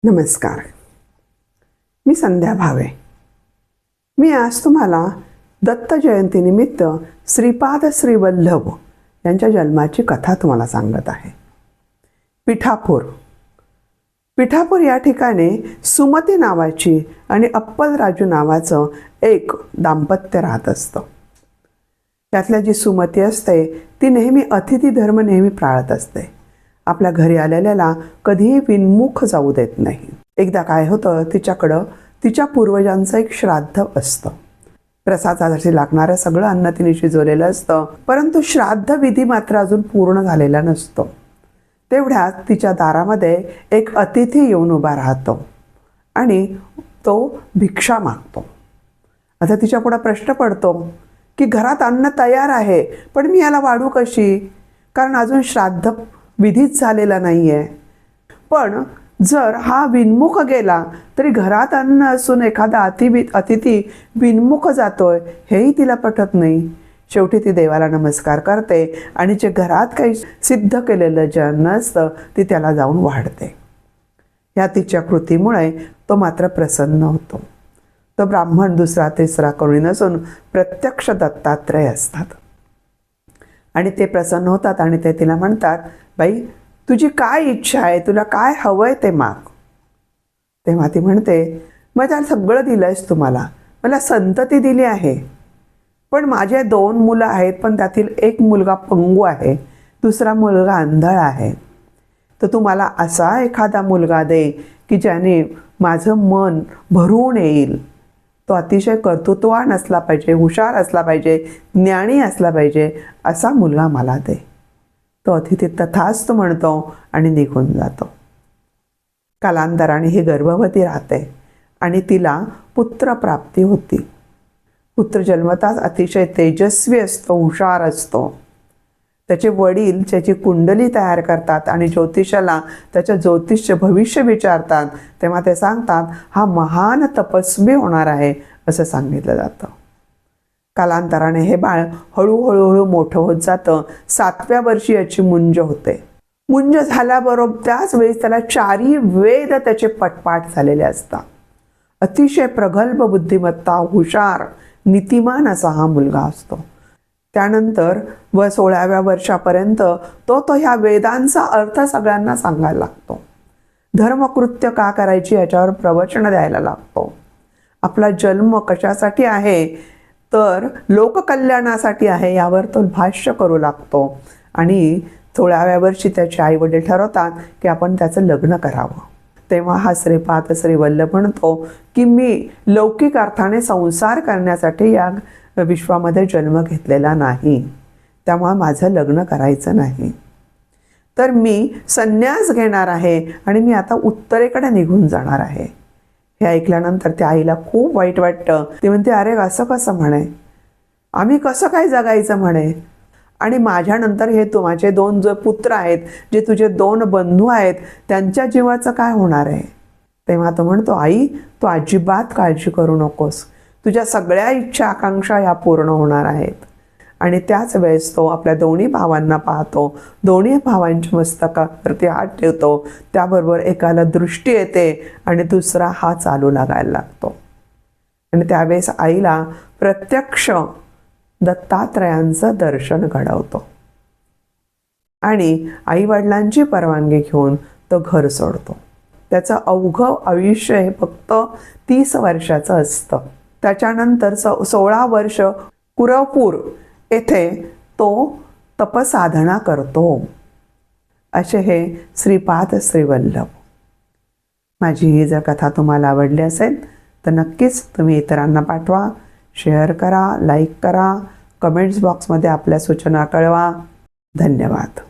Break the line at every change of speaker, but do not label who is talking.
नमस्कार. मी संध्या भावे. मी आज तुम्हाला दत्त जयंतीनिमित्त श्रीपाद श्री वल्लभ यांच्या जन्माची कथा तुम्हाला सांगत आहे. पिठापूर या ठिकाणी सुमती नावाची आणि अप्पलराजू नावाचं एक दाम्पत्य राहत असतं. त्यातल्या जी सुमती असते ती नेहमी अतिथी धर्म नेहमी पाळत असते. आपल्या घरी आलेल्याला कधीही विनमुख जाऊ देत नाही. एकदा काय होतं, तिच्याकडं तिच्या पूर्वजांचं एक श्राद्ध असतं. प्रसादासाठी लागणारं सगळं अन्न तिने शिजवलेलं असतं, परंतु श्राद्ध विधी मात्र अजून पूर्ण झालेला नसतो. तेवढ्यात तिच्या दारामध्ये एक अतिथी येऊन उभा राहतो आणि तो भिक्षा मागतो. आता तिच्या पुढे प्रश्न पडतो की घरात अन्न तयार आहे, पण मी याला वाढू कशी, कारण अजून श्राद्ध विधीच झालेला नाही आहे. पण जर हा विनमुख गेला तरी घरात अन्न असून एखादा अतिथी विनमुख जातोय हेही तिला पटत नाही. शेवटी ती देवाला नमस्कार करते आणि जे घरात काही सिद्ध केलेलं जे अन्न असतं ती त्याला जाऊन वाढते. या तिच्या कृतीमुळे तो मात्र प्रसन्न होतो. तो ब्राह्मण दुसरा तिसरा कोणी नसून प्रत्यक्ष दत्तात्रय असतात. आणि ते प्रसन्न होतात आणि ते तिला म्हणतात, बाई तुझी काय इच्छा आहे, तुला काय हवंय ते माग. तेव्हा ती म्हणते, मग त्याला सगळं दिलंयस तुम्हाला, मला संतती दिली आहे, पण माझे 2 मुलं आहेत, पण त्यातील एक मुलगा पंगू आहे, दुसरा मुलगा आंधळा आहे. तर तू मला असा एखादा मुलगा दे की ज्याने माझं मन भरून येईल. तो अतिशय कर्तृत्ववान असला पाहिजे, हुशार असला पाहिजे, ज्ञानी असला पाहिजे, असा मुलगा मला दे. तो अतिथी तथास्तु म्हणतो आणि निघून जातो. कालांतराने ही गर्भवती राहते आणि तिला पुत्रप्राप्ती होती. पुत्र जन्मताच अतिशय तेजस्वी असतो, हुशार असतो. त्याचे वडील त्याची कुंडली तयार करतात आणि ज्योतिषाला त्याचं ज्योतिष्य भविष्य विचारतात. तेव्हा ते सांगतात, हा महान तपस्वी होणार आहे असं सांगितलं जातं. कालांतराने हे बाळ हळूहळू मोठं होत जातं. 7व्या वर्षी याची मुंज होते. मुंज झाल्याबरोबर त्याच वेळेस त्याला 4 वेद त्याचे पटपाठ झालेले असतात. अतिशय प्रगल्भ बुद्धिमत्ता, हुशार, नीतिमान असा हा मुलगा असतो. त्यानंतर 16व्या वर्षापर्यंत तो ह्या वेदांचा अर्थ सगळ्यांना सांगायला लागतो. धर्मकृत्य का करायची याच्यावर प्रवचन द्यायला लागतो. आपला जन्म कशासाठी आहे, तर लोककल्याणासाठी आहे यावर तो भाष्य करू लागतो. आणि 16व्या वर्षी त्याचे आई वडील ठरवतात की आपण त्याचं लग्न करावं. तेव्हा हा श्रीपाद श्री वल्लभ म्हणतो की मी लौकिक अर्थाने संसार करण्यासाठी या विश्वामध्ये जन्म घेतलेला नाही, त्यामुळे माझं लग्न करायचं नाही. तर मी संन्यास घेणार आहे आणि मी आता उत्तरेकडे निघून जाणार आहे. हे ऐकल्यानंतर त्या आईला खूप वाईट वाटतं. ती म्हणते, अरे असं कसं म्हणे, आम्ही कसं काय जगायचं म्हणे, आणि माझ्यानंतर हे माझे 2 जो पुत्र आहेत, जे तुझे 2 बंधू आहेत, त्यांच्या जीवाचं काय होणार आहे. तेव्हा तो म्हणतो, आई तू अजिबात काळजी करू नकोस, तुझ्या सगळ्या इच्छा आकांक्षा ह्या पूर्ण होणार आहेत. आणि त्याच वेळेस तो आपल्या दोन्ही भावांना पाहतो. दोन्ही भावांच्या मस्तकावरती हात ठेवतो. त्याबरोबर एकाला दृष्टी येते आणि दुसरा हात चालू लागायला लागतो. आणि त्यावेळेस आईला प्रत्यक्ष दत्तात्रयांचं दर्शन घडवतो. आणि आईवडिलांची परवानगी घेऊन तो घर सोडतो. त्याचं अवघं आयुष्य हे फक्त 30 वर्षाचं असतं. त्याच्यानंतर 16 वर्ष कुरवपूर येथे तो तपसाधना करतो. असे हे श्रीपाद श्री वल्लभ. माझी ही जर कथा तुम्हाला आवडली असेल तर नक्कीच तुम्ही इतरांना पाठवा, शेअर करा, लाईक करा, कमेंट्स बॉक्समध्ये आपल्या सूचना कळवा. धन्यवाद.